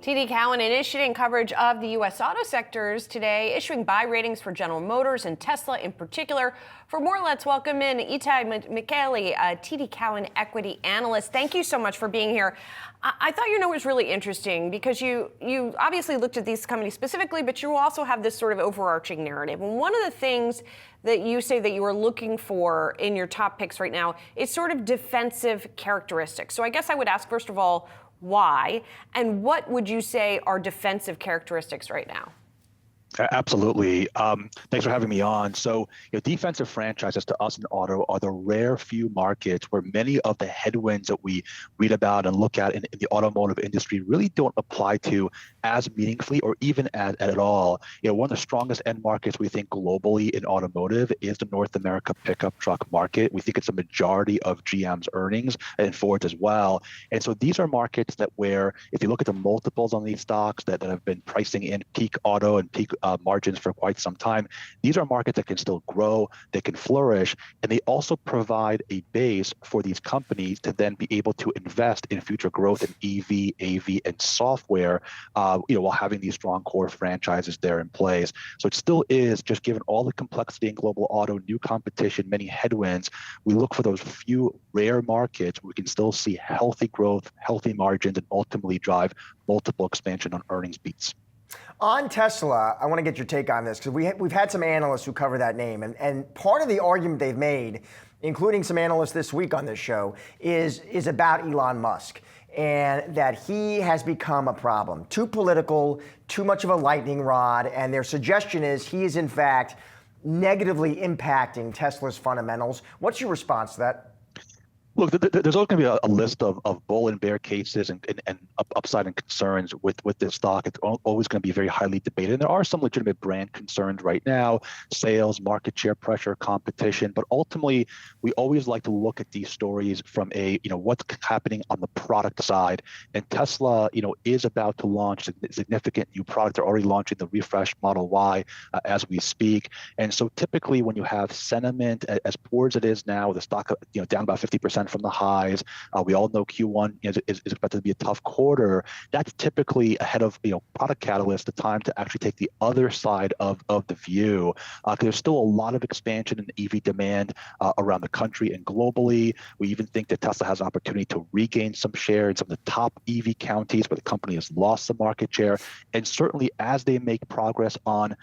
TD Cowen initiating coverage of the U.S. auto sectors today, issuing buy ratings for General Motors and Tesla in particular. For more, let's welcome in Itay Michaeli, TD Cowen equity analyst. Thank you so much for being here. I thought your note was really interesting because you obviously looked at these companies specifically, but you also have this sort of overarching narrative. And one of the things that you say that you are looking for in your top picks right now is sort of defensive characteristics. So I guess I would ask, first of all, why? And what would you say are defensive characteristics right now? Absolutely. Thanks for having me on. So, defensive franchises to us in auto are the rare few markets where many of the headwinds that we read about and look at in the automotive industry really don't apply to as meaningfully or even at all. One of the strongest end markets we think globally in automotive is the North America pickup truck market. We think it's a majority of GM's earnings and Ford's as well. And so these are markets that where, if you look at the multiples on these stocks that have been pricing in peak auto and peak margins for quite some time, these are markets that can still grow, they can flourish, and they also provide a base for these companies to then be able to invest in future growth in EV, AV, and software, while having these strong core franchises there in place. So it still is, just given all the complexity in global auto, new competition, many headwinds, we look for those few rare markets where we can still see healthy growth, healthy margins, and ultimately drive multiple expansion on earnings beats. On Tesla, I want to get your take on this because we've had some analysts who cover that name. And part of the argument they've made, including some analysts this week on this show, is about Elon Musk and that he has become a problem. Too political, too much of a lightning rod. And their suggestion is he is, in fact, negatively impacting Tesla's fundamentals. What's your response to that? Look, there's always going to be a list of bull and bear cases and upside and concerns with this stock. It's always going to be very highly debated. And there are some legitimate brand concerns right now, sales, market share pressure, competition. But ultimately, we always like to look at these stories from what's happening on the product side. And Tesla, is about to launch significant new product. They're already launching the refreshed Model Y as we speak. And so typically when you have sentiment as poor as it is now, the stock down about 50% from the highs. We all know Q1 is expected to be a tough quarter. That's typically ahead of product catalyst, the time to actually take the other side of the view. There's still a lot of expansion in EV demand around the country and globally. We even think that Tesla has an opportunity to regain some share in some of the top EV counties where the company has lost some market share. And certainly as they make progress on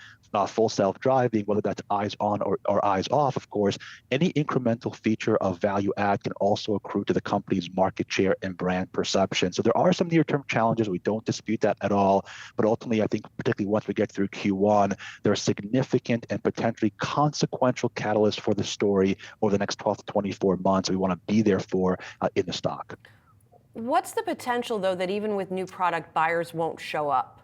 full self-driving, whether that's eyes on or eyes off, of course, any incremental feature of value add can also accrue to the company's market share and brand perception. So there are some near-term challenges. We don't dispute that at all. But ultimately, I think particularly once we get through Q1, there are significant and potentially consequential catalysts for the story over the next 12 to 24 months we want to be there for in the stock. What's the potential, though, that even with new product, buyers won't show up?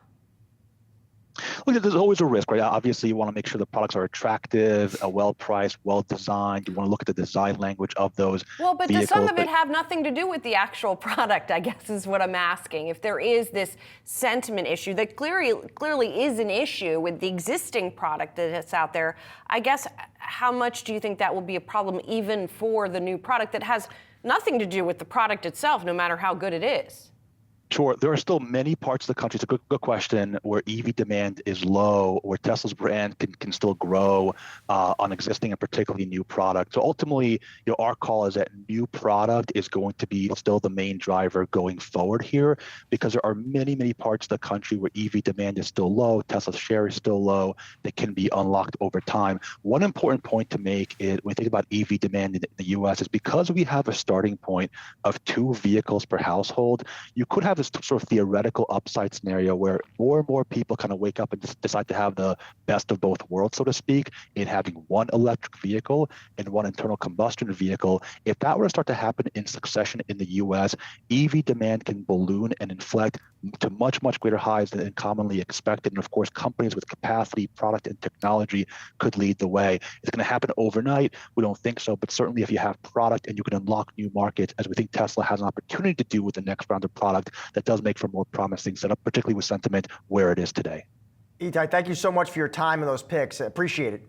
Look, there's always a risk, right? Obviously, you want to make sure the products are attractive, well-priced, well-designed. You want to look at the design language of those Well, but vehicles. Does some of it have nothing to do with the actual product, I guess is what I'm asking. If there is this sentiment issue that clearly is an issue with the existing product that's out there, I guess how much do you think that will be a problem even for the new product that has nothing to do with the product itself, no matter how good it is? Sure. There are still many parts of the country, it's a good question, where EV demand is low, where Tesla's brand can still grow on existing and particularly new products. So ultimately, our call is that new product is going to be still the main driver going forward here, because there are many, many parts of the country where EV demand is still low, Tesla's share is still low, that can be unlocked over time. One important point to make is when we think about EV demand in the US is because we have a starting point of 2 vehicles per household, you could have this sort of theoretical upside scenario where more and more people kind of wake up and decide to have the best of both worlds, so to speak, in having one electric vehicle and one internal combustion vehicle. If that were to start to happen in succession in the US, EV demand can balloon and inflect to much, much greater highs than commonly expected. And of course, companies with capacity, product, and technology could lead the way. It's going to happen overnight. We don't think so, but certainly if you have product and you can unlock new markets, as we think Tesla has an opportunity to do with the next round of product, that does make for a more promising setup, particularly with sentiment where it is today. Itay, thank you so much for your time and those picks. I appreciate it.